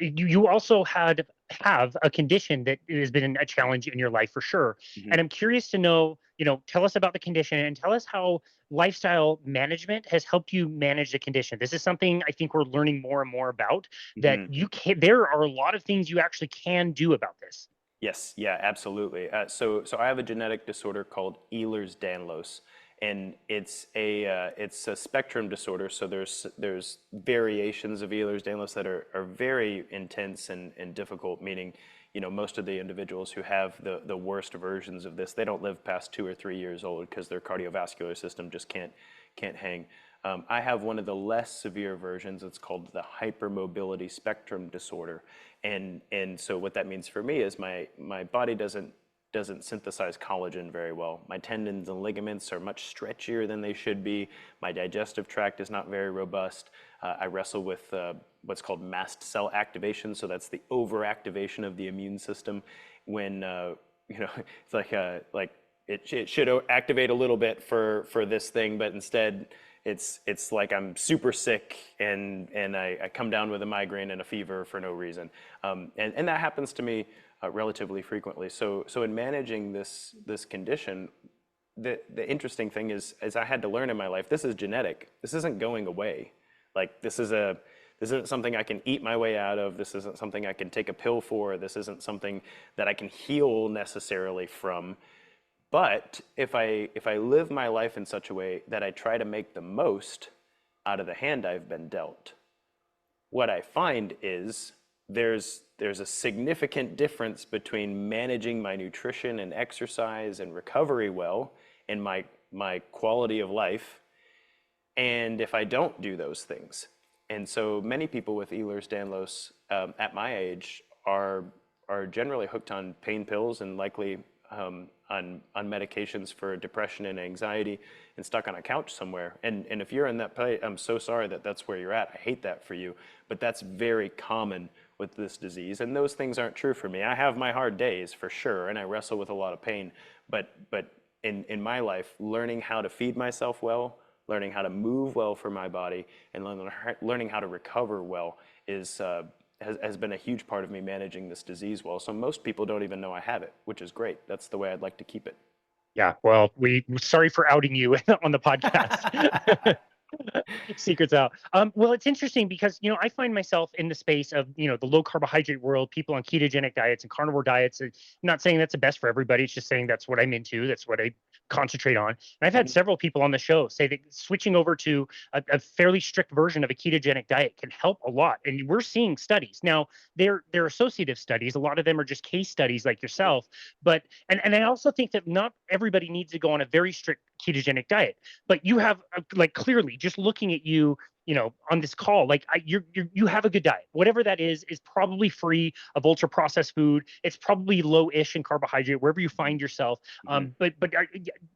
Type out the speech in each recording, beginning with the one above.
You also have a condition that has been a challenge in your life for sure. Mhm. And I'm curious to know, tell us about the condition and tell us how lifestyle management has helped you manage the condition. This is something I think we're learning more and more about, that Mhm. there are a lot of things you actually can do about this. Yes, yeah, absolutely. So I have a genetic disorder called Ehlers-Danlos, and it's a spectrum disorder. So there's variations of Ehlers-Danlos that are very intense and difficult. Meaning, most of the individuals who have the worst versions of this, they don't live past 2 or 3 years old because their cardiovascular system just can't hang. I have one of the less severe versions. It's called the hypermobility spectrum disorder, and so what that means for me is my body doesn't synthesize collagen very well. My tendons and ligaments are much stretchier than they should be. My digestive tract is not very robust. I wrestle with what's called mast cell activation, so that's the overactivation of the immune system. When it's like it should activate a little bit for this thing, but instead it's like I'm super sick and I come down with a migraine and a fever for no reason, and that happens to me relatively frequently. So in managing this condition, the interesting thing is I had to learn in my life, this is genetic. This isn't going away. Like this isn't something I can eat my way out of. This isn't something I can take a pill for. This isn't something that I can heal necessarily from. But if I live my life in such a way that I try to make the most out of the hand I've been dealt, what I find is there's a significant difference between managing my nutrition and exercise and recovery well and my quality of life, and if I don't do those things. And so many people with Ehlers-Danlos at my age are generally hooked on pain pills and likely on medications for depression and anxiety and stuck on a couch somewhere. And if you're in that place, I'm so sorry that that's where you're at. I hate that for you. But that's very common with this disease. And those things aren't true for me. I have my hard days for sure, and I wrestle with a lot of pain. But in my life, learning how to feed myself well, learning how to move well for my body, and learning how to recover well has been a huge part of me managing this disease well. So most people don't even know I have it, which is great. That's the way I'd like to keep it. Yeah, well, sorry for outing you on the podcast. Secrets out. Well, it's interesting because I find myself in the space of the low carbohydrate world, people on ketogenic diets and carnivore diets. I'm not saying that's the best for everybody. It's just saying that's what I'm into. That's what I concentrate on. And I've had Mhm. several people on the show say that switching over to a fairly strict version of a ketogenic diet can help a lot. And we're seeing studies now. They're associative studies. A lot of them are just case studies like yourself. But and I also think that not everybody needs to go on a very strict ketogenic diet, but you have like clearly just looking at you on this call, like you have a good diet. Whatever that is probably free of ultra processed food. It's probably low-ish in carbohydrate wherever you find yourself. Mhm. But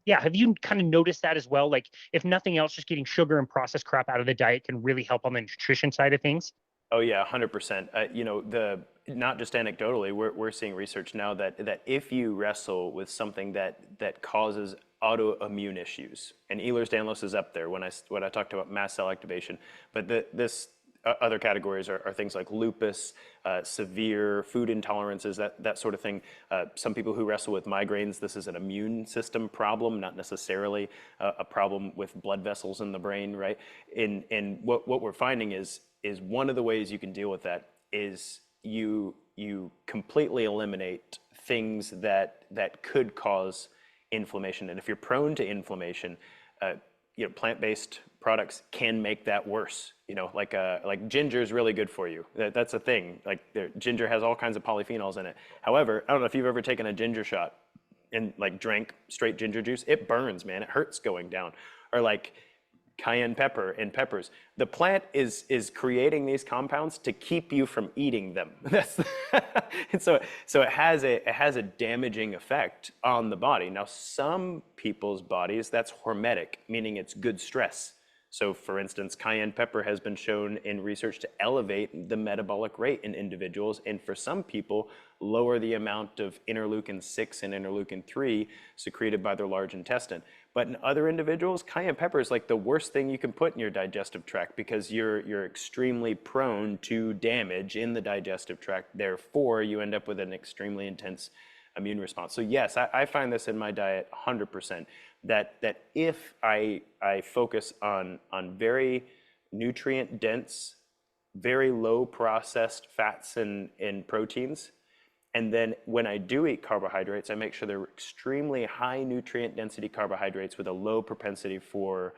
yeah, have you kind of noticed that as well? Like if nothing else, just getting sugar and processed crap out of the diet can really help on the nutrition side of things. Oh yeah, 100%. The not just anecdotally, we're seeing research now that if you wrestle with something that causes autoimmune issues, and Ehlers-Danlos is up there when I talked about mast cell activation, but this other categories are things like lupus, severe food intolerances, that sort of thing. Some people who wrestle with migraines, this is an immune system problem, not necessarily a problem with blood vessels in the brain, right? And what we're finding is one of the ways you can deal with that is you completely eliminate things that could cause inflammation. And if you're prone to inflammation, plant-based products can make that worse. Like ginger is really good for you. That's a thing. Like ginger has all kinds of polyphenols in it. However, I don't know if you've ever taken a ginger shot and like drank straight ginger juice. It burns, man. It hurts going down. Or like cayenne pepper and peppers. The plant is creating these compounds to keep you from eating them. That's and so it has a damaging effect on the body. Now some people's bodies, that's hormetic, meaning it's good stress. So for instance, cayenne pepper has been shown in research to elevate the metabolic rate in individuals, and for some people, lower the amount of interleukin 6 and interleukin 3 secreted by their large intestine. But in other individuals, cayenne pepper is like the worst thing you can put in your digestive tract because you're extremely prone to damage in the digestive tract. Therefore, you end up with an extremely intense immune response. So yes, I find this in my diet 100%, that if I focus on very nutrient dense, very low processed fats and proteins, and then when I do eat carbohydrates, I make sure they're extremely high nutrient density carbohydrates with a low propensity for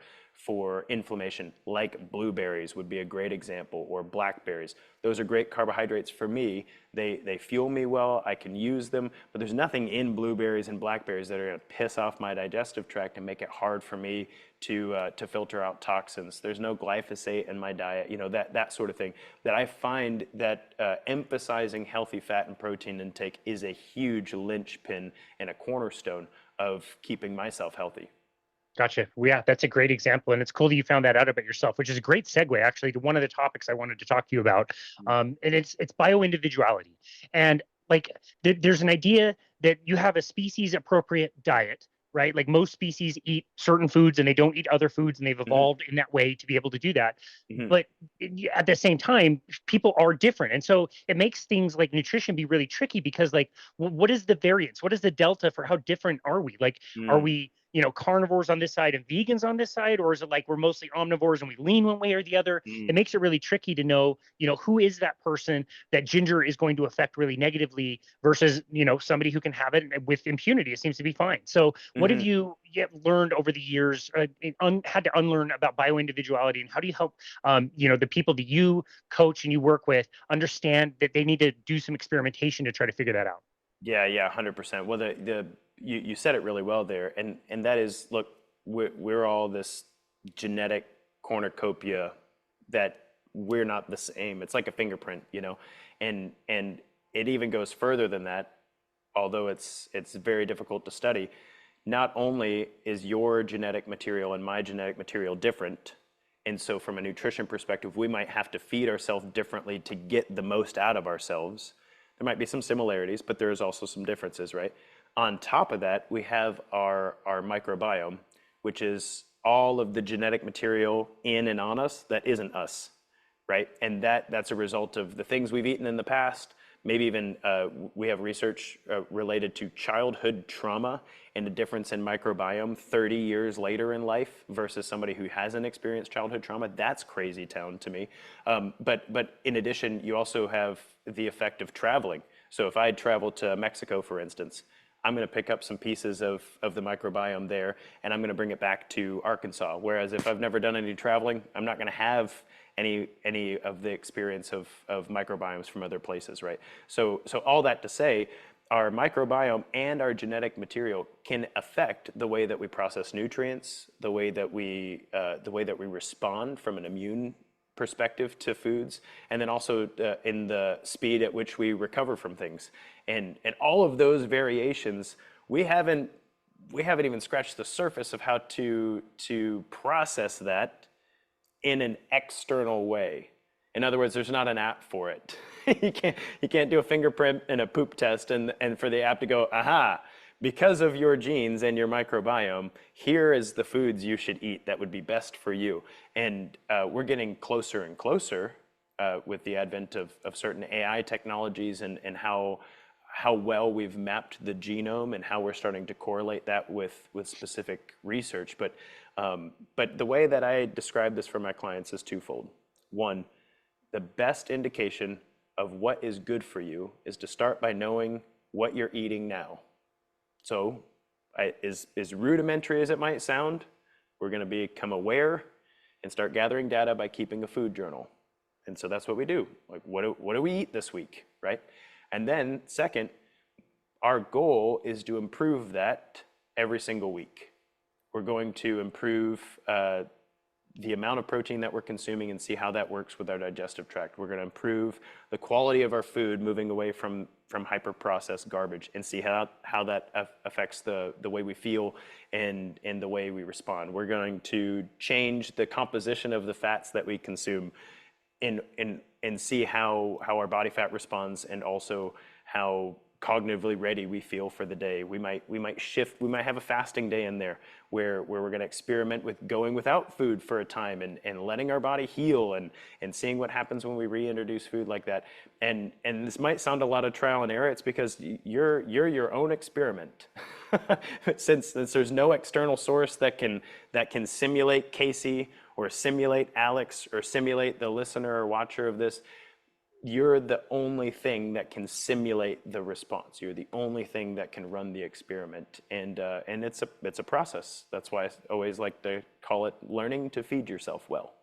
inflammation, like blueberries would be a great example, or blackberries. Those are great carbohydrates for me. They fuel me well, I can use them, but there's nothing in blueberries and blackberries that are gonna piss off my digestive tract and make it hard for me to filter out toxins. There's no glyphosate in my diet, that sort of thing. That I find that emphasizing healthy fat and protein intake is a huge linchpin and a cornerstone of keeping myself healthy. Gotcha. Well, yeah, that's a great example, and it's cool that you found that out about yourself, which is a great segue actually to one of the topics I wanted to talk to you about. And it's bio-individuality, and like there's an idea that you have a species appropriate diet, right? Like most species eat certain foods and they don't eat other foods, and they've Mhm, evolved in that way to be able to do that. mhm, But at the same time, people are different, and so it makes things like nutrition be really tricky because like, what is the variance? What is the delta for how different are we? Like, are mm, we carnivores on this side and vegans on this side, or is it like we're mostly omnivores and we lean one way or the other? It mm, makes it really tricky to know, who is that person that ginger is going to affect really negatively versus, somebody who can have it with impunity. It seems to be fine. So what have mhm. you learned over the years, had to unlearn about bioindividuality, and how do you help, the people that you coach and you work with understand that they need to do some experimentation to try to figure that out? Yeah, 100%. Well, you said it really well there, and that is, look, we're all this genetic cornucopia that we're not the same. It's like a fingerprint, and it even goes further than that. Although it's very difficult to study. Not only is your genetic material and my genetic material different, and so from a nutrition perspective, we might have to feed ourselves differently to get the most out of ourselves. There might be some similarities, but there's also some differences, right? On top of that, we have our microbiome, which is all of the genetic material in and on us that isn't us, right? And that's a result of the things we've eaten in the past. Maybe even we have research related to childhood trauma and the difference in microbiome 30 years later in life versus somebody who hasn't experienced childhood trauma. That's crazy town to me. But in addition, you also have the effect of traveling. So if I travel to Mexico, for instance, I'm going to pick up some pieces of the microbiome there, and I'm going to bring it back to Arkansas. Whereas if I've never done any traveling, I'm not going to have any of the experience of microbiomes from other places, right? So all that to say, our microbiome and our genetic material can affect the way that we process nutrients, the way that we respond from an immune perspective to foods, and then also in the speed at which we recover from things, and all of those variations, we haven't even scratched the surface of how to process that in an external way. In other words, there's not an app for it. You can't do a fingerprint and a poop test and for the app to go, aha, because of your genes and your microbiome, here is the foods you should eat that would be best for you. And we're getting closer and closer with the advent of certain AI technologies and how well we've mapped the genome and how we're starting to correlate that with specific research. But the way that I describe this for my clients is twofold. One, the best indication of what is good for you is to start by knowing what you're eating now. So as rudimentary as it might sound, we're going to become aware and start gathering data by keeping a food journal. And so that's what we do. Like, what do we eat this week, right? And then second, our goal is to improve that every single week. We're going to improve the amount of protein that we're consuming and see how that works with our digestive tract. We're going to improve the quality of our food, moving away from hyper-processed garbage, and see how that affects the way we feel and the way we respond. We're going to change the composition of the fats that we consume and see how our body fat responds, and also how cognitively ready we feel for the day. We might shift. We might have a fasting day in there where we're going to experiment with going without food for a time and letting our body heal and seeing what happens when we reintroduce food like that. And this might sound a lot of trial and error. It's because you're your own experiment. since there's no external source that can simulate Casey or simulate Alex or simulate the listener or watcher of this. You're the only thing that can simulate the response. You're the only thing that can run the experiment, and it's a process. That's why I always like to call it learning to feed yourself well.